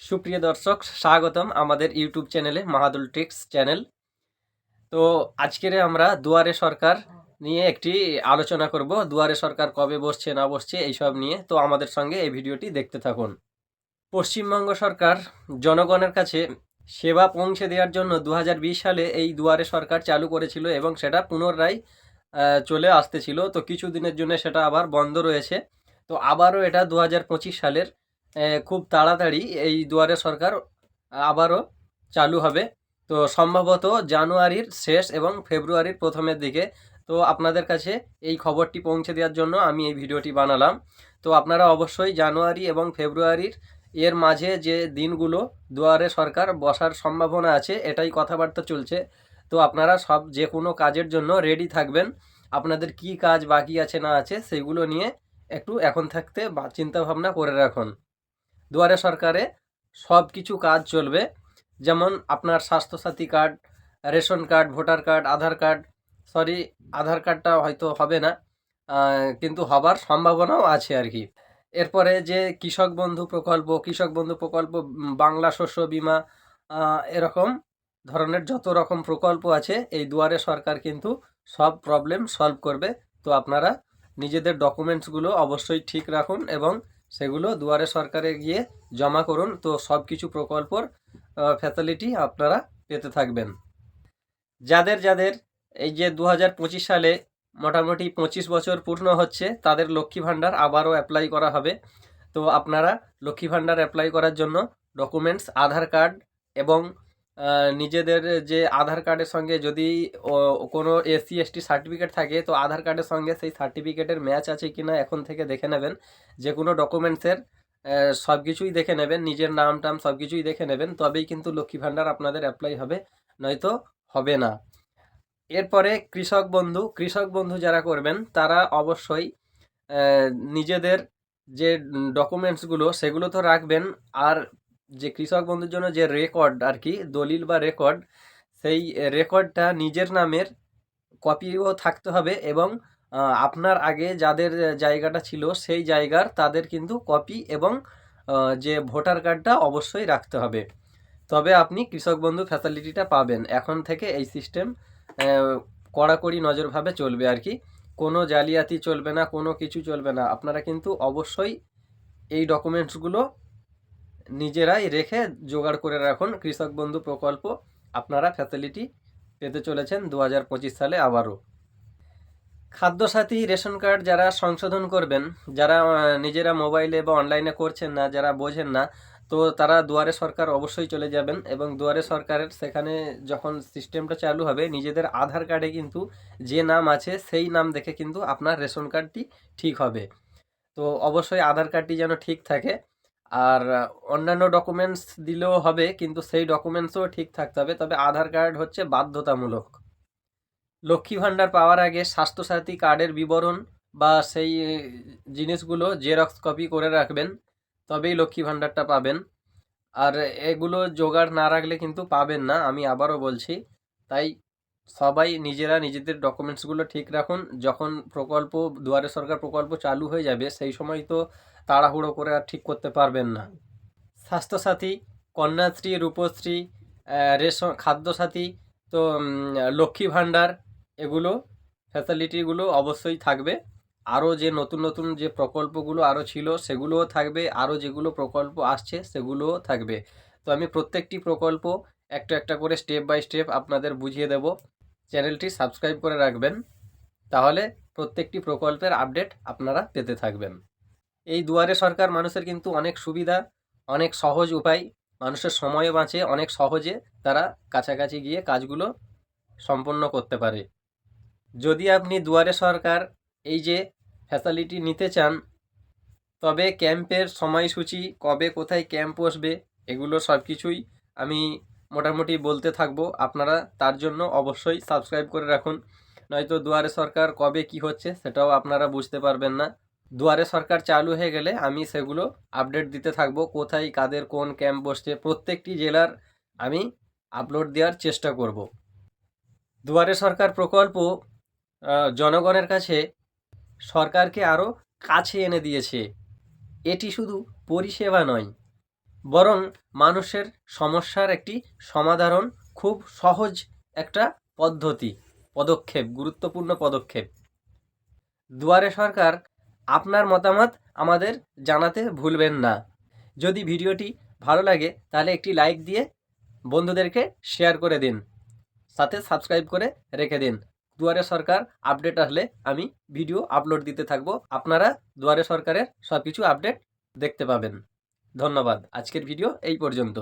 সুপ্রিয় দর্শক, স্বাগতম আমাদের ইউটিউব চ্যানেলে মাহাদুল ট্রিক্স চ্যানেল। তো আজকের আমরা দুয়ারে সরকার নিয়ে একটি আলোচনা করব। দুয়ারে সরকার কবে বসছে না বসছে এইসব নিয়ে। তো আমাদের সঙ্গে এই ভিডিওটি দেখতে থাকুন। পশ্চিমবঙ্গ সরকার জনগণের কাছে সেবা পৌঁছে দেওয়ার জন্য 2020 সালে এই দুয়ারে সরকার চালু করেছিল এবং সেটা পুনরায় চলে আসতেছিল। তো কিছু দিনের জন্য সেটা আবার বন্ধ রয়েছে। তো আবারও এটা 2025 সালের খুব তাড়াতাড়ি এই দুয়ারে সরকার আবারও চালু হবে। তো সম্ভবত জানুয়ারির শেষ এবং ফেব্রুয়ারির প্রথমের দিকে। তো আপনাদের কাছে এই খবরটি পৌঁছে দেওয়ার জন্য আমি এই ভিডিওটি বানালাম। তো আপনারা অবশ্যই জানুয়ারি এবং ফেব্রুয়ারির এর মাঝে যে দিনগুলো দুয়ারে সরকার বসার সম্ভাবনা আছে এটাই কথাবার্তা চলছে। তো আপনারা সব যে কোনো কাজের জন্য রেডি থাকবেন। আপনাদের কি কাজ বাকি আছে না আছে সেগুলো নিয়ে একটু এখন থাকতে চিন্তা ভাবনা করে রাখুন। দুয়ারে সরকারে সব কিছু কাজ চলবে, যেমন আপনার Swasthya Sathi card, ration card, voter card, Aadhaar card. Sorry, Aadhaar কার্ডটা হয়তো হবে না, কিন্তু হবার সম্ভাবনাও আছে আর কি। এরপরে যে কৃষক বন্ধু প্রকল্প, বাংলা শস্য বিমা, এরকম ধরনের যত রকম প্রকল্প আছে এই দুয়ারে সরকার কিন্তু সব প্রবলেম সলভ করবে। তো আপনারা নিজেদের ডকুমেন্টসগুলো অবশ্যই ঠিক রাখুন এবং সেগুলো দুয়ারে সরকারে গিয়ে জমা করুন। তো সব কিছু প্রকল্পর ফ্যাসিলিটি আপনারা পেতে থাকবেন। যাদের যাদের এই যে 2025 সালে মোটামুটি 25 বছর পূর্ণ হচ্ছে তাদের লক্ষ্মী ভাণ্ডার আবারও অ্যাপ্লাই করা হবে। তো আপনারা লক্ষ্মী ভাণ্ডার অ্যাপ্লাই করার জন্য ডকুমেন্টস আধার কার্ড এবং নিজেদের যে আধার কার্ডের সঙ্গে যদি কোনো SC/ST সার্টিফিকেট থাকে তো আধার কার্ডের সঙ্গে সেই সার্টিফিকেটের ম্যাচ আছে কি না এখন থেকে দেখে নেবেন। যে কোনো ডকুমেন্টসের সব কিছুই দেখে নেবেন, নিজের নাম টাম সব কিছুই দেখে নেবেন, তবেই কিন্তু লক্ষ্মী ভাণ্ডার আপনাদের অ্যাপ্লাই হবে, নয়তো হবে না। এরপরে কৃষক বন্ধু যারা করবেন তারা অবশ্যই নিজেদের যে ডকুমেন্টসগুলো সেগুলো তো রাখবেন। আর যে কৃষক বন্ধুর জন্য যে রেকর্ড আর কি, দলিল বা রেকর্ড, সেই রেকর্ডটা নিজের নামের কপিও থাকতে হবে এবং আপনার আগে যাদের জায়গাটা ছিল সেই জায়গার তাদের কিন্তু কপি এবং যে ভোটার কার্ডটা অবশ্যই রাখতে হবে। তবে আপনি কৃষক বন্ধু ফ্যাসিলিটিটা পাবেন। এখন থেকে এই সিস্টেম কড়াকড়ি নজরভাবে চলবে আর কি। কোনো জালিয়াতি চলবে না, কোনো কিছু চলবে না। আপনারা কিন্তু অবশ্যই এই ডকুমেন্টসগুলো নিজেরাই রেখে জোগাড় করে রাখুন। কৃষক বন্ধু প্রকল্প আপনারা ফ্যাসিলিটি পেতে চলেছেন 2025 সালে আবারও। খাদ্যসাথী রেশন কার্ড যারা সংশোধন করবেন, যারা নিজেরা মোবাইলে বা অনলাইনে করছেন না, যারা বোঝেন না, তো তারা দুয়ারে সরকার অবশ্যই চলে যাবেন এবং দুয়ারে সরকারের সেখানে যখন সিস্টেমটা চালু হবে নিজেদের আধার কার্ডে কিন্তু যে নাম আছে সেই নাম দেখে কিন্তু আপনার রেশন কার্ডটি ঠিক হবে। তো অবশ্যই আধার কার্ডটি যেন ঠিক থাকে। আর অন্যান্য ডকুমেন্টস দিলেও হবে, কিন্তু সেই ডকুমেন্টসও ঠিক থাকতে হবে, তবে আধার কার্ড হচ্ছে বাধ্যতামূলক। লক্ষ্মী ভাণ্ডার পাওয়ার আগে স্বাস্থ্যসাথী কার্ডের বিবরণ বা সেই জিনিসগুলো জেরক্স কপি করে রাখবেন, তবেই লক্ষ্মী ভাণ্ডারটা পাবেন। আর এগুলো জোগাড় না রাখলে কিন্তু পাবেন না, আমি আবারও বলছি। তাই সবাই নিজেরা নিজেদের ডকুমেন্টসগুলো ঠিক রাখুন। যখন দুয়ারে সরকার প্রকল্প চালু হয়ে যাবে সেই সময় তো তাড়াহুড়ো করে আর ঠিক করতে পারবেন না। স্বাস্থ্যসাথী, কন্যাশ্রী, রূপশ্রী, রেশন, খাদ্যসাথী, তো লক্ষ্মী ভাণ্ডার, এগুলো ফ্যাসিলিটিগুলো অবশ্যই থাকবে। আরও যে নতুন নতুন যে প্রকল্পগুলো আরও ছিল সেগুলোও থাকবে, আরও যেগুলো প্রকল্প আসছে সেগুলোও থাকবে। তো আমি প্রত্যেকটি প্রকল্প একটা একটা করে স্টেপ বাই স্টেপ আপনাদের বুঝিয়ে দেব। চ্যানেলটি সাবস্ক্রাইব করে রাখবেন, তাহলে প্রত্যেকটি প্রকল্পের আপডেট আপনারা পেতে থাকবেন। এই দুয়ারে সরকার মানুষের কিন্তু অনেক সুবিধা, অনেক সহজ উপায়, মানুষের সময়ও বাঁচে, অনেক সহজে তারা কাছাকাছি গিয়ে কাজগুলো সম্পন্ন করতে পারে। যদি আপনি দুয়ারে সরকার এই যে ফ্যাসিলিটি নিতে চান, তবে ক্যাম্পের সময়সূচি, কবে কোথায় ক্যাম্প বসবে, এগুলো সব কিছুই আমি মোটামুটি বলতে থাকবো। আপনারা তার জন্য অবশ্যই সাবস্ক্রাইব করে রাখুন, নয়তো দুয়ারে সরকার কবে কি হচ্ছে সেটাও আপনারা বুঝতে পারবেন না। দুয়ারে সরকার চালু হয়ে গেলে আমি সেগুলো আপডেট দিতে থাকবো, কোথায় কাদের কোন ক্যাম্প বসছে প্রত্যেকটি জেলার আমি আপলোড দেওয়ার চেষ্টা করব। দুয়ারে সরকার প্রকল্প জনগণের কাছে সরকারকে আরও কাছে এনে দিয়েছে। এটি শুধু পরিষেবা নয়, বরং মানুষের সমস্যার একটি সমাধান, খুব সহজ একটা পদক্ষেপ, গুরুত্বপূর্ণ পদক্ষেপ। দুয়ারে সরকার, আপনার মতামত আমাদের জানাতে ভুলবেন না। যদি ভিডিওটি ভালো লাগে তাহলে একটি লাইক দিয়ে বন্ধুদেরকে শেয়ার করে দিন, সাথে সাবস্ক্রাইব করে রেখে দিন। দুয়ারে সরকার আপডেট আসলে আমি ভিডিও আপলোড দিতে থাকব, আপনারা দুয়ারে সরকারের সব কিছু আপডেট দেখতে পাবেন। ধন্যবাদ। আজকের ভিডিও এই পর্যন্ত।